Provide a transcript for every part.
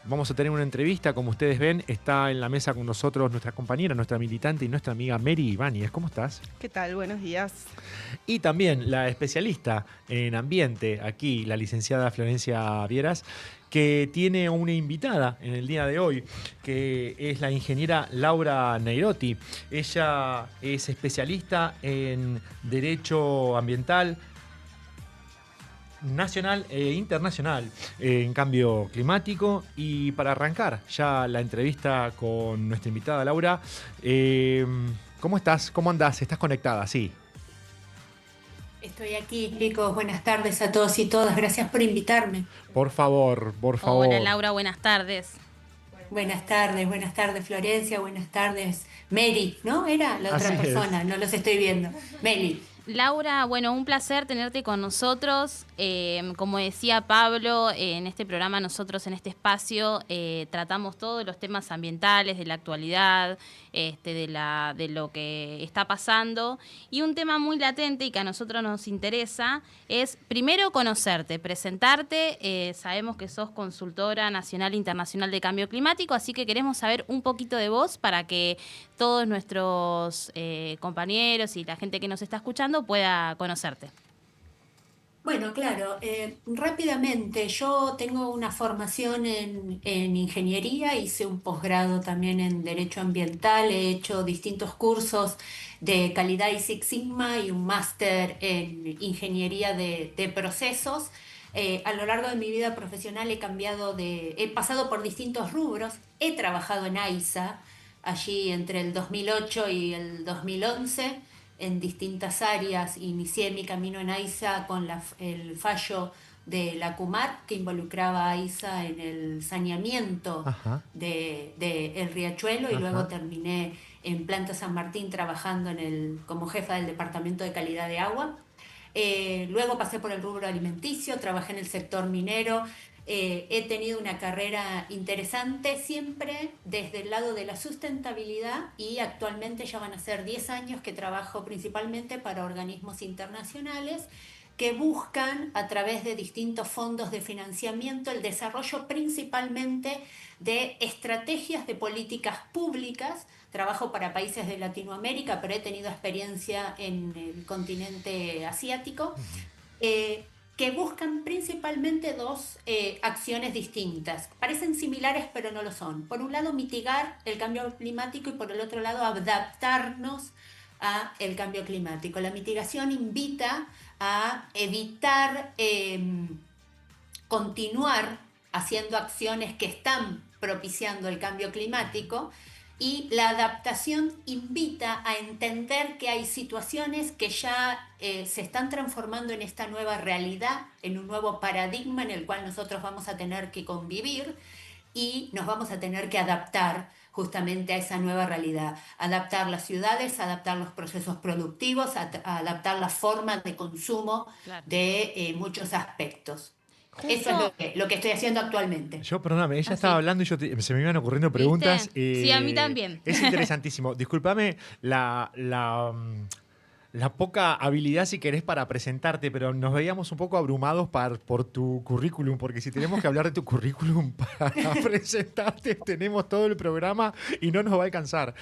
vamos a tener una entrevista, como ustedes ven, está en la mesa con nosotros nuestra compañera, nuestra militante y nuestra amiga Mary Ibáñez. ¿Cómo estás? ¿Qué tal? Buenos días. Y también la especialista en ambiente, aquí, la licenciada Florencia Vieras, que tiene una invitada en el día de hoy, que es la ingeniera Laura Neirotti. Ella es especialista en Derecho Ambiental nacional e internacional en cambio climático. Y para arrancar ya la entrevista con nuestra invitada Laura, ¿cómo estás? ¿Cómo andás? ¿Estás conectada? Sí. Estoy aquí, chicos. Buenas tardes a todos y todas. Gracias por invitarme. Por favor, por favor. Hola Laura, buenas tardes. Buenas tardes Florencia, buenas tardes Mary, ¿no? Era la otra Así persona, es. no los estoy viendo. Mary. Laura, bueno, un placer tenerte con nosotros. Como decía Pablo, en este programa nosotros en este espacio tratamos todos los temas ambientales, de la actualidad, de lo que está pasando. Y un tema muy latente y que a nosotros nos interesa es primero conocerte, presentarte. Sabemos que sos consultora nacional e internacional de cambio climático, así que queremos saber un poquito de vos para que todos nuestros compañeros y la gente que nos está escuchando pueda conocerte. Bueno, claro, rápidamente, yo tengo una formación en ingeniería, hice un posgrado también en Derecho Ambiental, he hecho distintos cursos de calidad y Six Sigma y un máster en Ingeniería de Procesos. A lo largo de mi vida profesional he pasado por distintos rubros, he trabajado en AISA, allí entre el 2008 y el 2011 en distintas áreas. Inicié mi camino en AISA con el fallo de la CUMAR, que involucraba a AISA en el saneamiento Ajá. de El Riachuelo, y Ajá. luego terminé en Planta San Martín trabajando como jefa del Departamento de Calidad de Agua. Luego pasé por el rubro alimenticio, trabajé en el sector minero. He tenido una carrera interesante siempre desde el lado de la sustentabilidad, y actualmente ya van a ser 10 años que trabajo principalmente para organismos internacionales que buscan a través de distintos fondos de financiamiento el desarrollo principalmente de estrategias de políticas públicas. Trabajo para países de Latinoamérica, pero he tenido experiencia en el continente asiático, que buscan principalmente dos acciones distintas. Parecen similares, pero no lo son. Por un lado, mitigar el cambio climático, y por el otro lado, adaptarnos a el cambio climático. La mitigación invita a evitar continuar haciendo acciones que están propiciando el cambio climático, y la adaptación invita a entender que hay situaciones que ya se están transformando en esta nueva realidad, en un nuevo paradigma en el cual nosotros vamos a tener que convivir y nos vamos a tener que adaptar justamente a esa nueva realidad. Adaptar las ciudades, adaptar los procesos productivos, adaptar la forma de consumo, Claro. de muchos aspectos. Eso Justo, es lo que estoy haciendo actualmente. Yo, perdóname, ella Ah, estaba sí. hablando y se me iban ocurriendo preguntas. ¿Viste? Sí, a mí también. Es interesantísimo. Discúlpame la poca habilidad, si querés, para presentarte, pero nos veíamos un poco abrumados por tu currículum, porque si tenemos que hablar de tu currículum para presentarte, tenemos todo el programa y no nos va a alcanzar.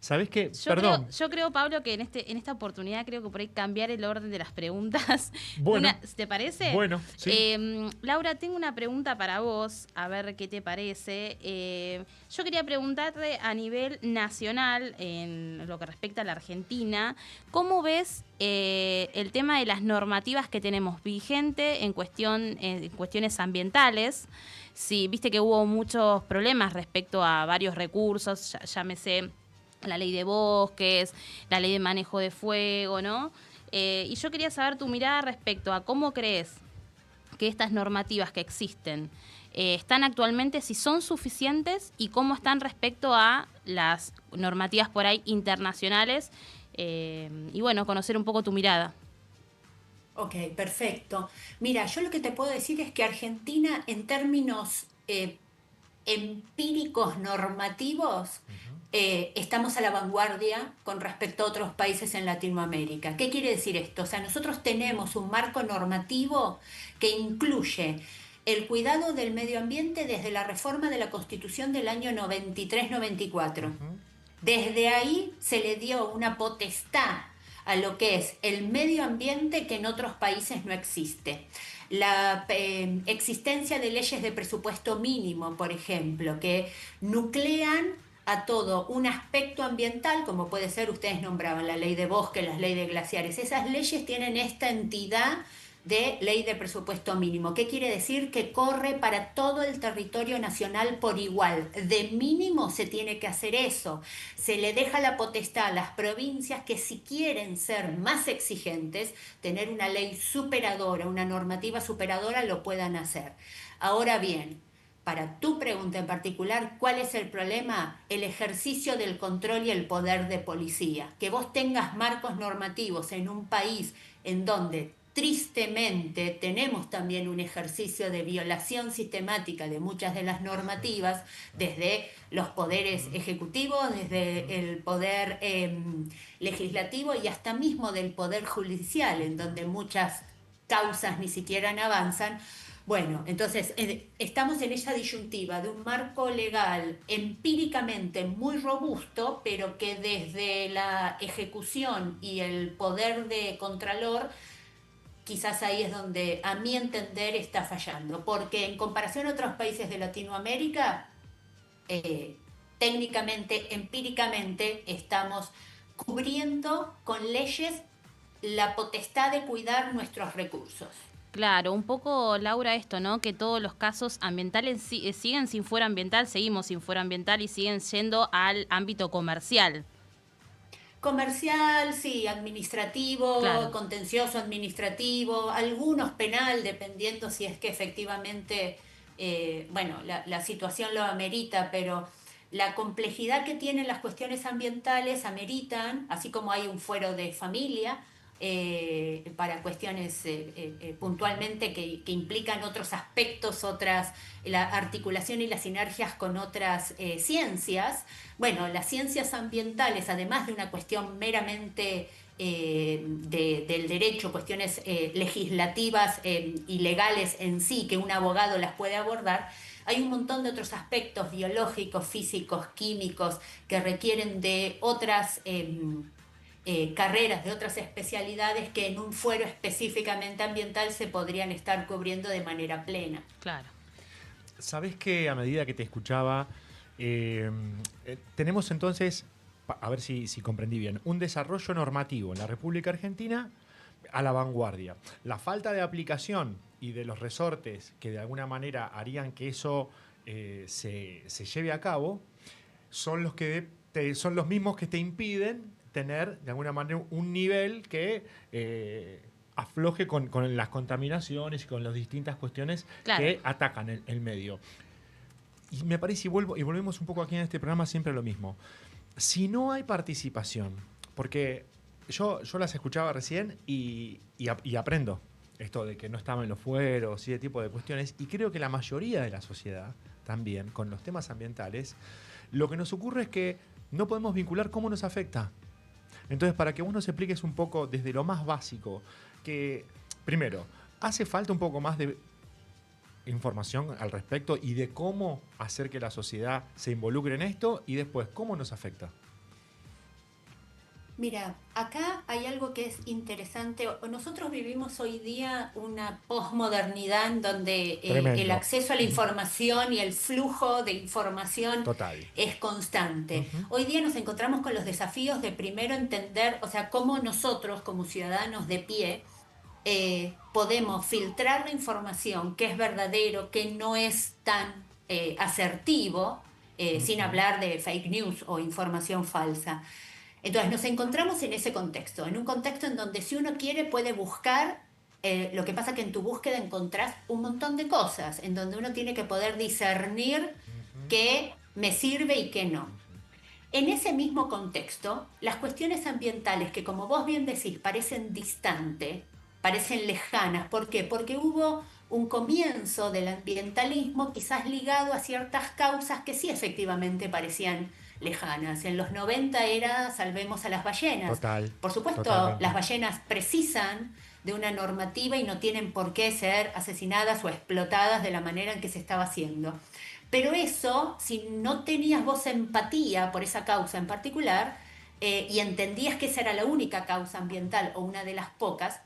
¿Sabés qué? Perdón. Yo creo, Pablo, que en esta oportunidad creo que por ahí cambiar el orden de las preguntas. Bueno. ¿Te parece? Bueno, sí. Laura, tengo una pregunta para vos, a ver qué te parece. Yo quería preguntarte a nivel nacional, en lo que respecta a la Argentina, ¿cómo ves el tema de las normativas que tenemos vigente en cuestiones ambientales? Sí, viste que hubo muchos problemas respecto a varios recursos, llámese la ley de bosques, la ley de manejo de fuego, ¿no? Y yo quería saber tu mirada respecto a cómo crees que estas normativas que existen están actualmente, si son suficientes, y cómo están respecto a las normativas por ahí internacionales. Y bueno, conocer un poco tu mirada. Ok, perfecto. Mira, yo lo que te puedo decir es que Argentina, en términos empíricos normativos, estamos a la vanguardia con respecto a otros países en Latinoamérica. ¿Qué quiere decir esto? O sea, nosotros tenemos un marco normativo que incluye el cuidado del medio ambiente desde la reforma de la Constitución del año 93-94. Desde ahí se le dio una potestad a lo que es el medio ambiente que en otros países no existe. La existencia de leyes de presupuesto mínimo, por ejemplo, que nuclean a todo un aspecto ambiental, como puede ser, ustedes nombraban la ley de bosque, las leyes de glaciares. Esas leyes tienen esta entidad de ley de presupuesto mínimo. ¿Qué quiere decir? Que corre para todo el territorio nacional por igual. De mínimo se tiene que hacer eso. Se le deja la potestad a las provincias que, si quieren ser más exigentes, tener una ley superadora, una normativa superadora, lo puedan hacer. Ahora bien, para tu pregunta en particular, ¿cuál es el problema? El ejercicio del control y el poder de policía. Que vos tengas marcos normativos en un país en donde tristemente tenemos también un ejercicio de violación sistemática de muchas de las normativas, desde los poderes ejecutivos, desde el poder legislativo y hasta mismo del poder judicial, en donde muchas causas ni siquiera avanzan. Bueno, entonces estamos en esa disyuntiva de un marco legal empíricamente muy robusto, pero que desde la ejecución y el poder de contralor, quizás ahí es donde, a mi entender, está fallando. Porque en comparación a otros países de Latinoamérica, técnicamente, empíricamente, estamos cubriendo con leyes la potestad de cuidar nuestros recursos. Claro, un poco, Laura, esto, ¿no? Que todos los casos ambientales siguen sin fuero ambiental, seguimos sin fuero ambiental y siguen yendo al ámbito comercial. Comercial, sí, administrativo, Claro. contencioso administrativo, algunos penal, dependiendo si es que efectivamente, la situación lo amerita, pero la complejidad que tienen las cuestiones ambientales ameritan, así como hay un fuero de familia, para cuestiones puntualmente que implican otros aspectos, la articulación y las sinergias con otras ciencias. Bueno, las ciencias ambientales, además de una cuestión meramente del derecho, cuestiones legislativas y legales en sí, que un abogado las puede abordar, hay un montón de otros aspectos biológicos, físicos, químicos, que requieren de otras carreras, de otras especialidades que en un fuero específicamente ambiental se podrían estar cubriendo de manera plena. Claro. Sabés que a medida que te escuchaba, tenemos entonces, a ver si comprendí bien, un desarrollo normativo en la República Argentina a la vanguardia. La falta de aplicación y de los resortes que de alguna manera harían que eso se lleve a cabo son son los mismos que te impiden tener de alguna manera un nivel que afloje con las contaminaciones y con las distintas cuestiones que atacan el medio. Y me parece, y volvemos un poco aquí en este programa siempre a lo mismo. Si no hay participación, porque yo las escuchaba recién y aprendo esto de que no estaban en los fueros y ese tipo de cuestiones, y creo que la mayoría de la sociedad también, con los temas ambientales, lo que nos ocurre es que no podemos vincular cómo nos afecta. Entonces, para que vos nos expliques un poco desde lo más básico, que primero, hace falta un poco más de información al respecto y de cómo hacer que la sociedad se involucre en esto, y después, ¿cómo nos afecta? Mira, acá hay algo que es interesante. Nosotros vivimos hoy día una posmodernidad en donde el acceso a la información y el flujo de información es constante. Hoy día nos encontramos con los desafíos de primero entender, o sea, cómo nosotros como ciudadanos de pie podemos filtrar la información, que es verdadero, que no es tan asertivo, sin hablar de fake news o información falsa. Entonces nos encontramos en ese contexto, en un contexto en donde si uno quiere puede buscar, lo que pasa que en tu búsqueda encontrás un montón de cosas, en donde uno tiene que poder discernir qué me sirve y qué no. En ese mismo contexto, las cuestiones ambientales que, como vos bien decís, parecen distantes, parecen lejanas. ¿Por qué? Porque hubo un comienzo del ambientalismo quizás ligado a ciertas causas que sí efectivamente parecían lejanas. En los 90 era salvemos a las ballenas. Por supuesto, totalmente. Las ballenas precisan de una normativa y no tienen por qué ser asesinadas o explotadas de la manera en que se estaba haciendo. Pero eso, si no tenías vos empatía por esa causa en particular, y entendías que esa era la única causa ambiental o una de las pocas,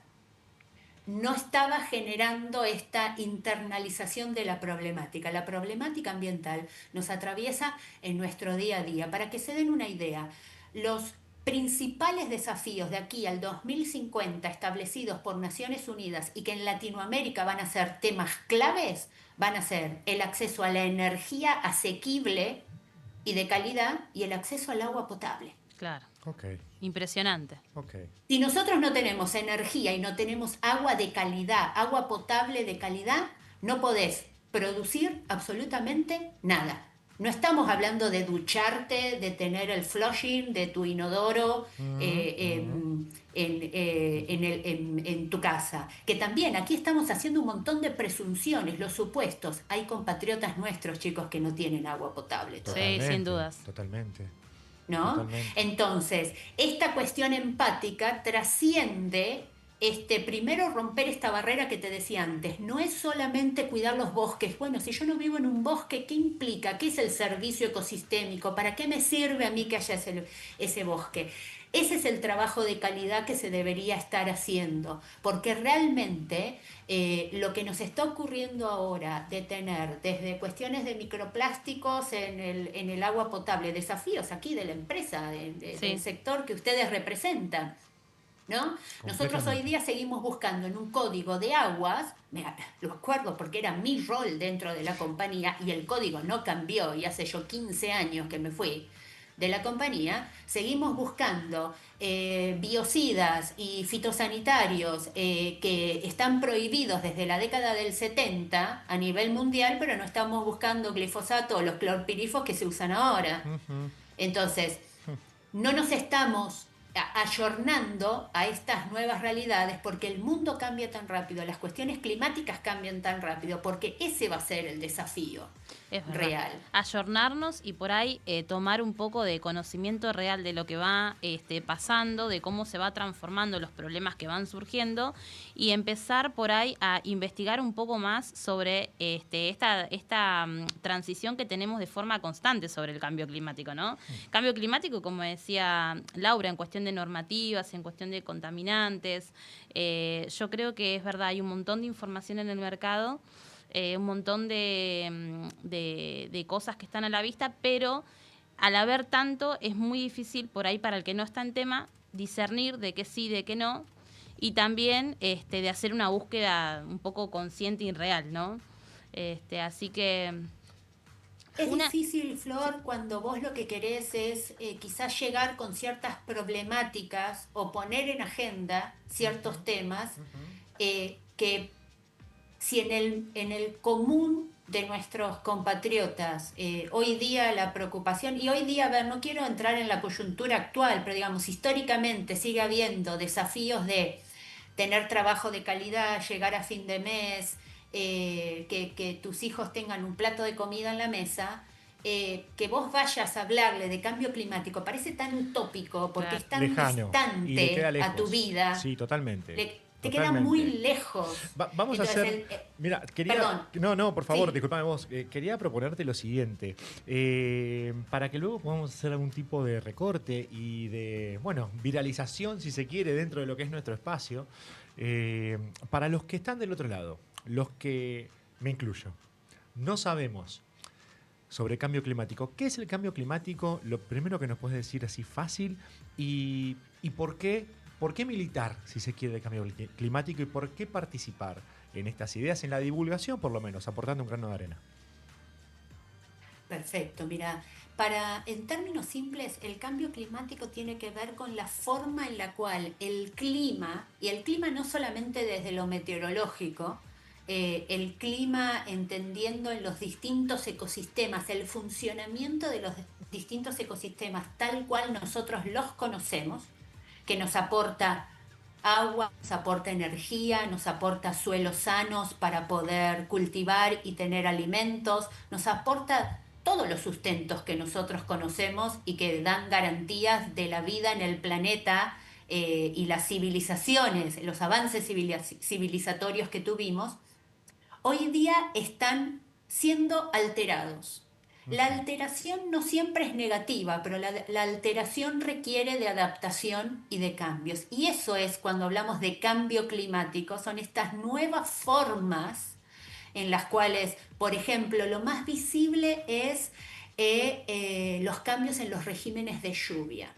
no estaba generando esta internalización de la problemática. La problemática ambiental nos atraviesa en nuestro día a día. Para que se den una idea, los principales desafíos de aquí al 2050 establecidos por Naciones Unidas y que en Latinoamérica van a ser temas claves, van a ser el acceso a la energía asequible y de calidad y el acceso al agua potable. Claro. Okay. Impresionante. Okay. Si nosotros no tenemos energía y no tenemos agua de calidad, agua potable de calidad, no podés producir absolutamente nada. No estamos hablando de ducharte, de tener el flushing de tu inodoro en tu casa. Que también aquí estamos haciendo un montón de presunciones, los supuestos. Hay compatriotas nuestros, chicos, que no tienen agua potable. Sí, sin dudas. Totalmente. ¿No? Totalmente. Entonces, esta cuestión empática trasciende primero romper esta barrera que te decía antes. No es solamente cuidar los bosques. Bueno, si yo no vivo en un bosque, ¿qué implica? ¿Qué es el servicio ecosistémico? ¿Para qué me sirve a mí que haya ese bosque? Ese es el trabajo de calidad que se debería estar haciendo, porque realmente lo que nos está ocurriendo ahora de tener desde cuestiones de microplásticos en el agua potable, desafíos aquí de la empresa, del sector que ustedes representan, ¿no? Nosotros hoy día seguimos buscando en un código de aguas, lo acuerdo porque era mi rol dentro de la compañía y el código no cambió y hace yo 15 años que me fui de la compañía, seguimos buscando biocidas y fitosanitarios que están prohibidos desde la década del 70 a nivel mundial, pero no estamos buscando glifosato o los clorpirifos que se usan ahora. Entonces, no nos estamos ayornando a estas nuevas realidades porque el mundo cambia tan rápido, las cuestiones climáticas cambian tan rápido, porque ese va a ser el desafío real. Ayornarnos y por ahí tomar un poco de conocimiento real de lo que va pasando, de cómo se va transformando los problemas que van surgiendo y empezar por ahí a investigar un poco más sobre esta transición que tenemos de forma constante sobre el cambio climático, ¿no? Cambio climático, como decía Laura, en cuestión de normativas, en cuestión de contaminantes. Yo creo que es verdad, hay un montón de información en el mercado, un montón de cosas que están a la vista, pero al haber tanto es muy difícil por ahí para el que no está en tema discernir de qué sí, de qué no, y también de hacer una búsqueda un poco consciente y real, ¿no? Así que... Es difícil, Flor, cuando vos lo que querés es quizás llegar con ciertas problemáticas o poner en agenda ciertos temas que si en el común de nuestros compatriotas hoy día la preocupación, y hoy día, a ver, no quiero entrar en la coyuntura actual, pero digamos, históricamente sigue habiendo desafíos de tener trabajo de calidad, llegar a fin de mes, que tus hijos tengan un plato de comida en la mesa, que vos vayas a hablarle de cambio climático, parece tan utópico porque es tan lejano, distante a tu vida. Sí, totalmente. Te queda muy lejos. Vamos Entonces, a hacer... Mira, quería... Perdón. No, por favor, Sí. disculpame vos. Quería proponerte lo siguiente. Para que luego podamos hacer algún tipo de recorte y de, viralización, si se quiere, dentro de lo que es nuestro espacio. Para los que están del otro lado, los que, me incluyo, no sabemos sobre cambio climático. ¿Qué es el cambio climático? Lo primero que nos puedes decir así fácil y por qué militar, si se quiere, el cambio climático y por qué participar en estas ideas, en la divulgación por lo menos, aportando un grano de arena. Perfecto, mira, en términos simples, el cambio climático tiene que ver con la forma en la cual el clima, y el clima no solamente desde lo meteorológico, el clima entendiendo en los distintos ecosistemas, el funcionamiento de los distintos ecosistemas tal cual nosotros los conocemos, que nos aporta agua, nos aporta energía, nos aporta suelos sanos para poder cultivar y tener alimentos, nos aporta todos los sustentos que nosotros conocemos y que dan garantías de la vida en el planeta y las civilizaciones, los avances civilizatorios que tuvimos, hoy día están siendo alterados. La alteración no siempre es negativa, pero la alteración requiere de adaptación y de cambios. Y eso es cuando hablamos de cambio climático, son estas nuevas formas en las cuales, por ejemplo, lo más visible es los cambios en los regímenes de lluvia.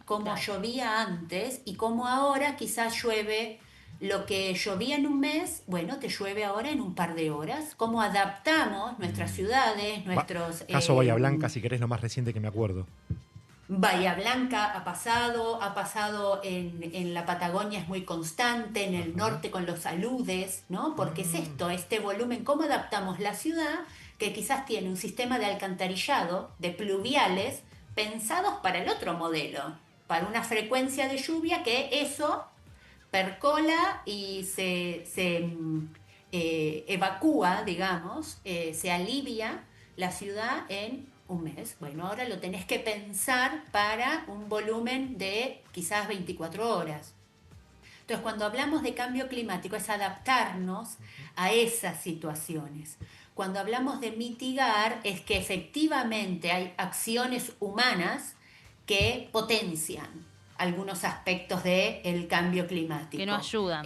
Cómo llovía antes y cómo ahora quizás llueve. Lo que llovía en un mes, bueno, te llueve ahora en un par de horas. ¿Cómo adaptamos nuestras ciudades, nuestros... Caso Bahía Blanca, si querés, lo más reciente que me acuerdo. Bahía Blanca ha pasado en la Patagonia, es muy constante, en el norte con los aludes, ¿no? Porque es esto, este volumen, ¿cómo adaptamos la ciudad que quizás tiene un sistema de alcantarillado, de pluviales, pensados para el otro modelo, para una frecuencia de lluvia que eso percola y se evacúa, digamos, se alivia la ciudad en un mes. Bueno, ahora lo tenés que pensar para un volumen de quizás 24 horas. Entonces, cuando hablamos de cambio climático es adaptarnos a esas situaciones. Cuando hablamos de mitigar es que efectivamente hay acciones humanas que potencian algunos aspectos del cambio climático. Que no ayudan.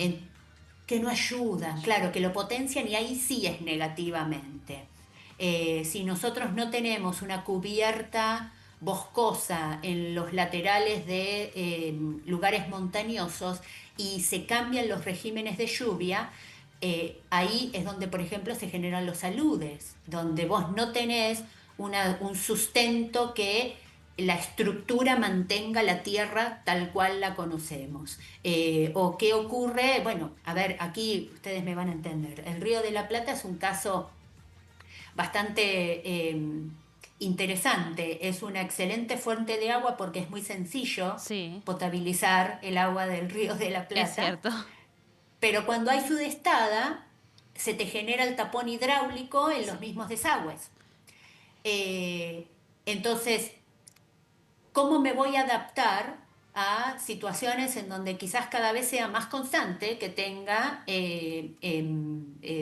Que no ayudan, claro, que lo potencian y ahí sí es negativamente. Si nosotros no tenemos una cubierta boscosa en los laterales de lugares montañosos y se cambian los regímenes de lluvia, ahí es donde, por ejemplo, se generan los aludes, donde vos no tenés un sustento que la estructura mantenga la tierra tal cual la conocemos. ¿O qué ocurre? Bueno, a ver, aquí ustedes me van a entender. El Río de la Plata es un caso bastante interesante. Es una excelente fuente de agua porque es muy sencillo potabilizar el agua del Río de la Plata. Es cierto. Pero cuando hay sudestada, se te genera el tapón hidráulico en los mismos desagües. Entonces, ¿cómo me voy a adaptar a situaciones en donde quizás cada vez sea más constante que tenga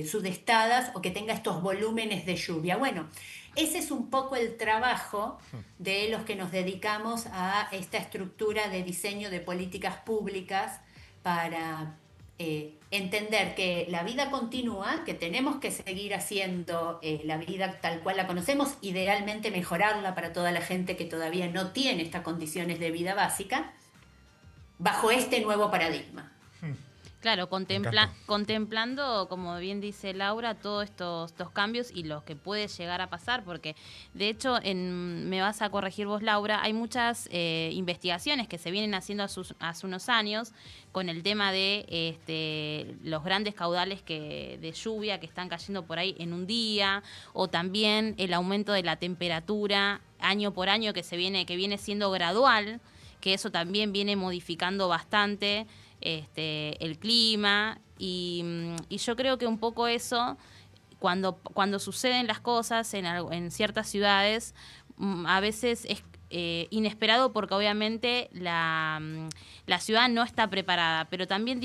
sudestadas o que tenga estos volúmenes de lluvia? Bueno, ese es un poco el trabajo de los que nos dedicamos a esta estructura de diseño de políticas públicas para entender que la vida continúa, que tenemos que seguir haciendo la vida tal cual la conocemos, idealmente mejorarla para toda la gente que todavía no tiene estas condiciones de vida básica, bajo este nuevo paradigma. Claro, contemplando, como bien dice Laura, todos estos cambios y los que puede llegar a pasar, porque de hecho, me vas a corregir vos, Laura, hay muchas investigaciones que se vienen haciendo hace unos años con el tema de los grandes caudales de lluvia que están cayendo por ahí en un día, o también el aumento de la temperatura año por año que viene siendo gradual, que eso también viene modificando bastante el clima y yo creo que un poco eso, cuando suceden las cosas en ciertas ciudades, a veces es inesperado porque obviamente la ciudad no está preparada, pero también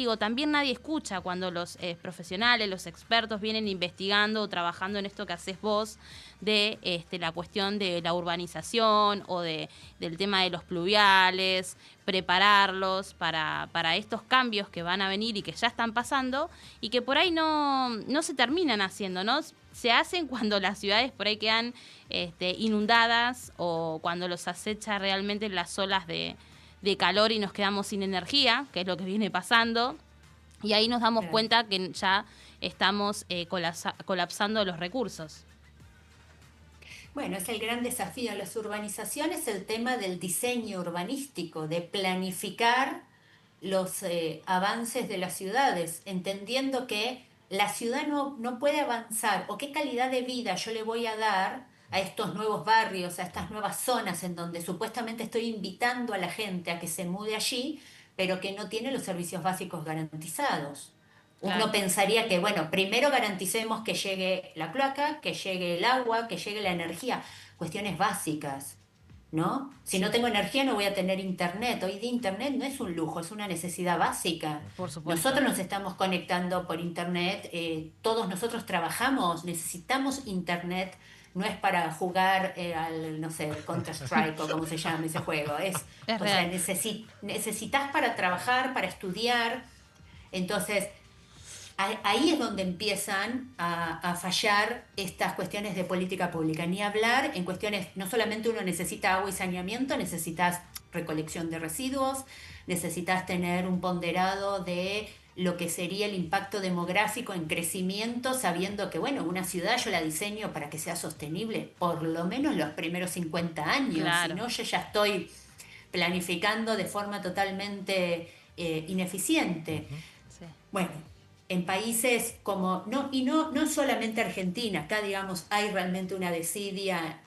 nadie escucha cuando los profesionales, los expertos vienen investigando o trabajando en esto que haces vos de la cuestión de la urbanización o del tema de los pluviales, prepararlos para estos cambios que van a venir y que ya están pasando y que por ahí no se terminan haciendo, ¿no? Se hacen cuando las ciudades por ahí quedan inundadas o cuando los acecha realmente las olas de calor y nos quedamos sin energía, que es lo que viene pasando, y ahí nos damos cuenta que ya estamos colapsando los recursos. Bueno, es el gran desafío en las urbanizaciones, el tema del diseño urbanístico, de planificar los avances de las ciudades, entendiendo que la ciudad no puede avanzar, o qué calidad de vida yo le voy a dar a estos nuevos barrios, a estas nuevas zonas en donde supuestamente estoy invitando a la gente a que se mude allí, pero que no tiene los servicios básicos garantizados. Claro. Uno pensaría que, bueno, primero garanticemos que llegue la cloaca, que llegue el agua, que llegue la energía, cuestiones básicas. ¿no? Si no Sí, tengo energía no voy a tener internet. Hoy día internet no es un lujo, es una necesidad básica. por supuesto. Nosotros nos estamos conectando por internet, todos nosotros trabajamos, necesitamos internet, no es para jugar al, no sé, Counter-Strike o como se llama ese juego, Es o sea, real. necesitas para trabajar, para estudiar, entonces ahí es donde empiezan a fallar estas cuestiones de política pública. Ni hablar en cuestiones, no solamente uno necesita agua y saneamiento, necesitas recolección de residuos, necesitas tener un ponderado de lo que sería el impacto demográfico en crecimiento, sabiendo que, bueno, una ciudad yo la diseño para que sea sostenible por lo menos los primeros 50 años, si Claro. no yo ya estoy planificando de forma totalmente ineficiente. Ujú. Sí. Bueno, en países como, no, y no solamente Argentina, acá digamos hay realmente una desidia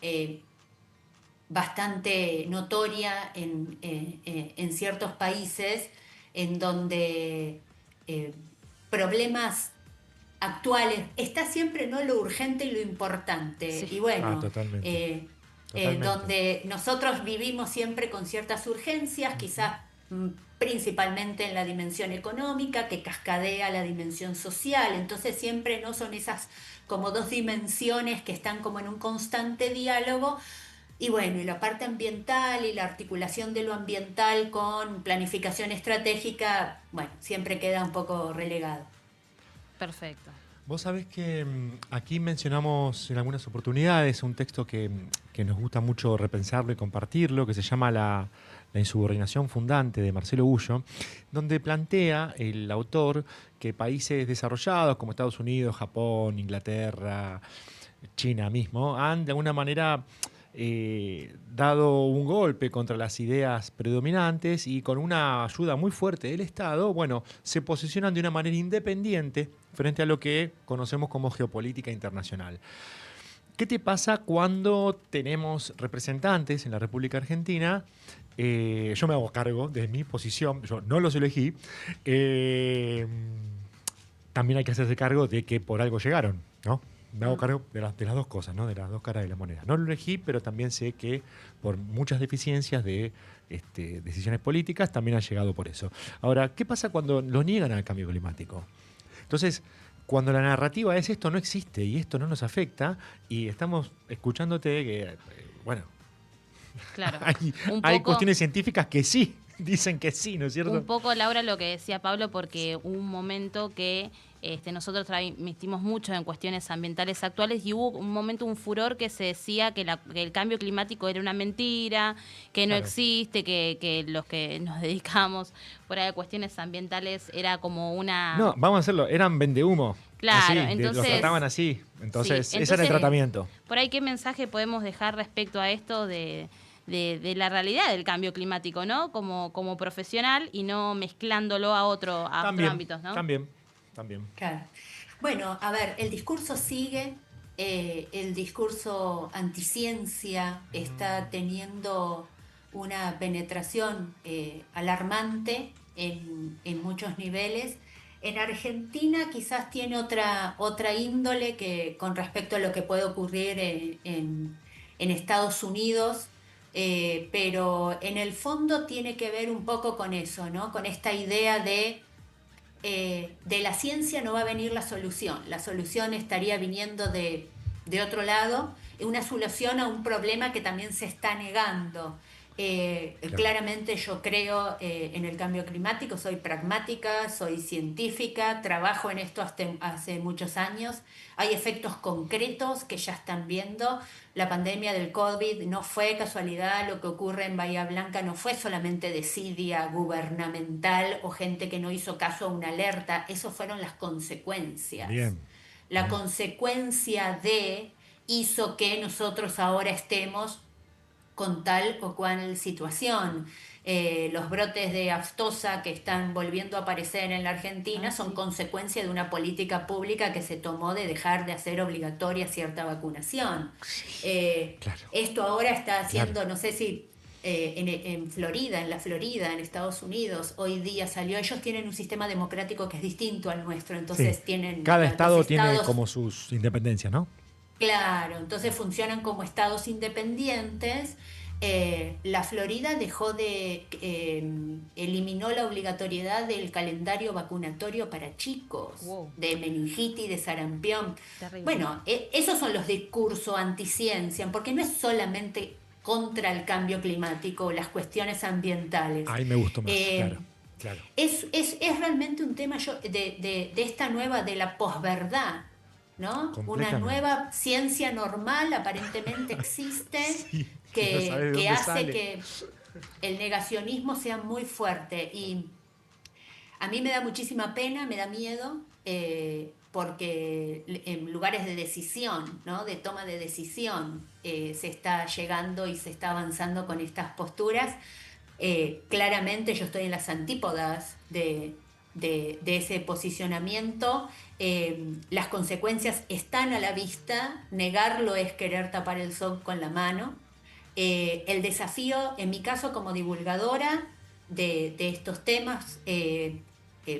bastante notoria en ciertos países en donde eh, problemas actuales está siempre no lo urgente y lo importante. Sí. Y Ah, bueno, totalmente, eh, totalmente. donde nosotros vivimos siempre con ciertas urgencias, Ujú. quizás principalmente en la dimensión económica, que cascadea la dimensión social. Entonces siempre no son esas como dos dimensiones que están como en un constante diálogo. Y bueno, y la parte ambiental y la articulación de lo ambiental con planificación estratégica, bueno, siempre queda un poco relegado. Perfecto. Vos sabés que aquí mencionamos en algunas oportunidades un texto que nos gusta mucho repensarlo y compartirlo, que se llama La insubordinación fundante de Marcelo Gullo, donde plantea el autor que países desarrollados como Estados Unidos, Japón, Inglaterra, China mismo, han de alguna manera dado un golpe contra las ideas predominantes y con una ayuda muy fuerte del Estado, bueno, se posicionan de una manera independiente frente a lo que conocemos como geopolítica internacional. ¿Qué te pasa cuando tenemos representantes en la República Argentina? Yo me hago cargo de mi posición, yo no los elegí. eh, También hay que hacerse cargo de que por algo llegaron, ¿no? Me hago Mm. cargo de las dos cosas, ¿no? De las dos caras de la moneda. No lo elegí, pero también sé que por muchas deficiencias de decisiones políticas también han llegado por eso. Ahora, ¿qué pasa cuando lo niegan al cambio climático? Entonces, cuando la narrativa es esto no existe y esto no nos afecta, y estamos escuchándote que, bueno, Claro. hay, Un hay poco. cuestiones científicas que sí, dicen que sí, ¿no es Un cierto? poco, Laura, lo que decía Pablo, porque hubo un momento que nosotros metimos mucho en cuestiones ambientales actuales y hubo un momento, un furor que se decía que el cambio climático era una mentira, que no Claro. existe, que los que nos dedicamos fuera de cuestiones ambientales era como una... No, vamos a hacerlo, eran vendehumo, Claro, así, los entonces, trataban así. sí, Entonces, ese era el entonces, tratamiento. por ahí, ¿qué mensaje podemos dejar respecto a esto de la realidad del cambio climático, ¿no? Como profesional y no mezclándolo a otros También, ámbitos, ¿no? también, también. Claro. Bueno, a ver, el discurso sigue, el discurso anticiencia está teniendo una penetración alarmante en muchos niveles. En Argentina quizás tiene otra índole que con respecto a lo que puede ocurrir en Estados Unidos, pero en el fondo tiene que ver un poco con eso, ¿no? Con esta idea de la ciencia no va a venir la solución estaría viniendo de otro lado, una solución a un problema que también se está negando. Claro. Claramente yo creo en el cambio climático, soy pragmática, soy científica, trabajo en esto hace muchos años, hay efectos concretos que ya están viendo. La pandemia del COVID no fue casualidad, lo que ocurre en Bahía Blanca no fue solamente desidia gubernamental o gente que no hizo caso a una alerta, eso fueron las consecuencias. Bien, La bien. consecuencia de hizo que nosotros ahora estemos con tal o cual situación. Los brotes de aftosa que están volviendo a aparecer en la Ah, Argentina son sí. consecuencia de una política pública que se tomó de dejar de hacer obligatoria cierta vacunación. Claro, Esto ahora está claro. haciendo, no sé si en Florida, en la Florida, en Estados Unidos, hoy día salió, ellos tienen un sistema democrático que es distinto al nuestro, Sí. entonces tienen Cada los estado tiene estados. como sus independencias, ¿no? Claro, entonces funcionan como estados independientes la Florida eliminó la obligatoriedad del calendario vacunatorio para chicos, Wow, de meningitis, de sarampión. terrible. Bueno, esos son los discursos anticiencia, porque no es solamente contra el cambio climático o las cuestiones ambientales. Ahí me gustó más, claro. Claro. Es realmente un tema de esta nueva, de la posverdad, ¿no? Una Completamente. nueva ciencia normal aparentemente existe Sí, que no sabes de que dónde hace sale. que el negacionismo sea muy fuerte. Y a mí me da muchísima pena, me da miedo, porque en lugares de decisión, ¿no? De toma de decisión, se está llegando y se está avanzando con estas posturas. Claramente yo estoy en las antípodas de ese posicionamiento. Las consecuencias están a la vista, negarlo es querer tapar el sol con la mano. El desafío, en mi caso como divulgadora de estos temas,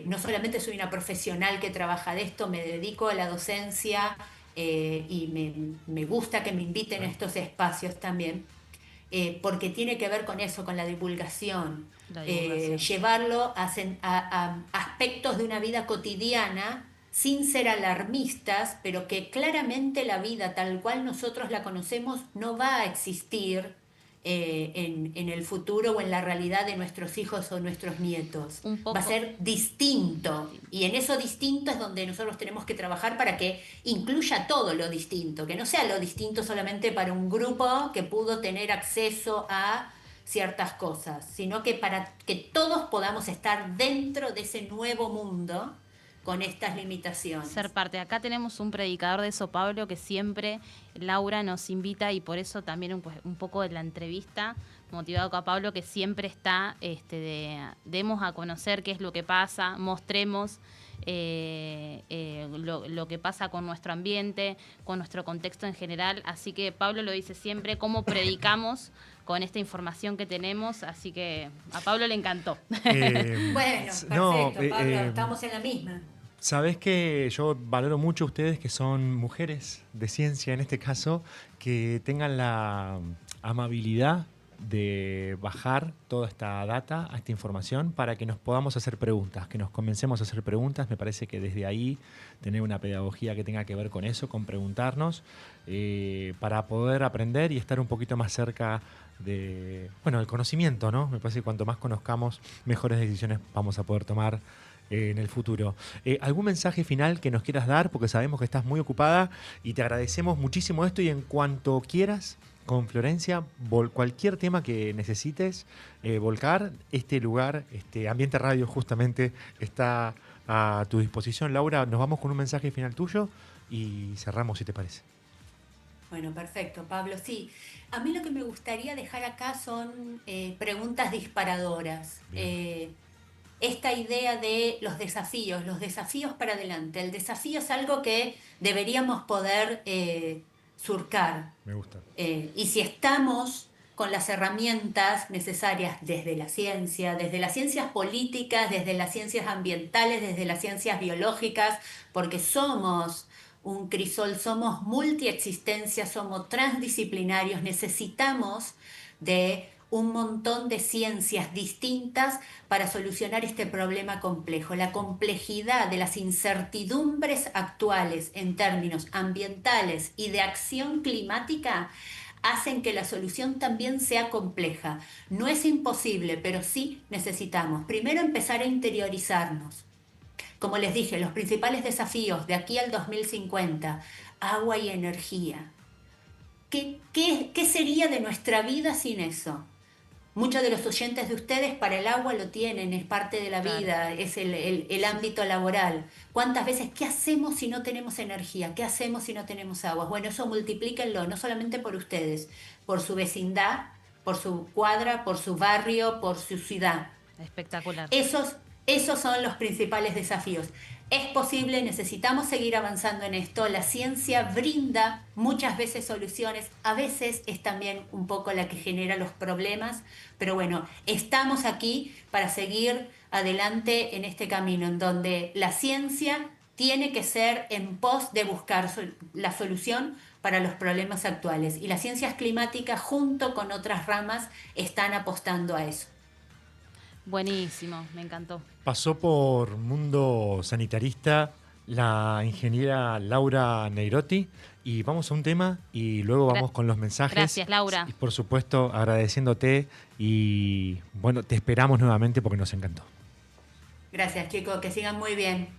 no solamente soy una profesional que trabaja de esto, me dedico a la docencia, y me gusta que me inviten a estos espacios también, porque tiene que ver con eso, con la divulgación, La divulgación. llevarlo a aspectos de una vida cotidiana sin ser alarmistas, pero que claramente la vida tal cual nosotros la conocemos no va a existir en el futuro o en la realidad de nuestros hijos o nuestros nietos. Un poco. Va a ser distinto, y en eso distinto es donde nosotros tenemos que trabajar para que incluya todo lo distinto, que no sea lo distinto solamente para un grupo que pudo tener acceso a ciertas cosas, sino que para que todos podamos estar dentro de ese nuevo mundo con estas limitaciones. Ser parte. Acá tenemos un predicador de eso, Pablo, que siempre Laura nos invita, y por eso también un poco de la entrevista, motivado con Pablo, que siempre está, demos a conocer qué es lo que pasa, mostremos lo que pasa con nuestro ambiente, con nuestro contexto en general. Así que Pablo lo dice siempre, cómo predicamos con esta información que tenemos, así que a Pablo le encantó. Bueno, perfecto, no, Pablo, estamos en la misma. Sabés que yo valoro mucho a ustedes que son mujeres de ciencia en este caso, que tengan la amabilidad de bajar toda esta data, esta información, para que nos podamos hacer preguntas, que nos comencemos a hacer preguntas. Me parece que desde ahí tener una pedagogía que tenga que ver con eso, con preguntarnos, para poder aprender y estar un poquito más cerca del conocimiento, ¿no? Me parece que cuanto más conozcamos, mejores decisiones vamos a poder tomar en el futuro. ¿Algún mensaje final que nos quieras dar? Porque sabemos que estás muy ocupada y te agradecemos muchísimo esto, y en cuanto quieras, con Florencia, cualquier tema que necesites volcar, este lugar, este Ambiente Radio justamente está a tu disposición. Laura, nos vamos con un mensaje final tuyo y cerramos, si te parece. Bueno, perfecto, Pablo. Sí, a mí lo que me gustaría dejar acá son preguntas disparadoras. Esta idea de los desafíos para adelante. El desafío es algo que deberíamos poder surcar. Me gusta. Y si estamos con las herramientas necesarias desde la ciencia, desde las ciencias políticas, desde las ciencias ambientales, desde las ciencias biológicas, porque somos un crisol, somos multiexistencia, somos transdisciplinarios, necesitamos de un montón de ciencias distintas para solucionar este problema complejo. La complejidad de las incertidumbres actuales en términos ambientales y de acción climática hacen que la solución también sea compleja. No es imposible, pero sí necesitamos primero empezar a interiorizarnos. Como les dije, los principales desafíos de aquí al 2050, agua y energía. ¿Qué sería de nuestra vida sin eso? Muchos de los oyentes de ustedes para el agua lo tienen, es parte de la vida, es el ámbito laboral. ¿Cuántas veces, qué hacemos si no tenemos energía? ¿Qué hacemos si no tenemos agua? Bueno, eso multiplíquenlo, no solamente por ustedes, por su vecindad, por su cuadra, por su barrio, por su ciudad. Espectacular. Esos son los principales desafíos. Es posible, necesitamos seguir avanzando en esto. La ciencia brinda muchas veces soluciones, a veces es también un poco la que genera los problemas, pero bueno, estamos aquí para seguir adelante en este camino, en donde la ciencia tiene que ser en pos de buscar la solución para los problemas actuales. Y las ciencias climáticas, junto con otras ramas, están apostando a eso. Buenísimo, me encantó. Pasó por Mundo Sanitarista la ingeniera Laura Neirotti y vamos a un tema y luego vamos con los mensajes. Gracias, Laura. Y por supuesto agradeciéndote y bueno, te esperamos nuevamente porque nos encantó. Gracias, chicos, que sigan muy bien.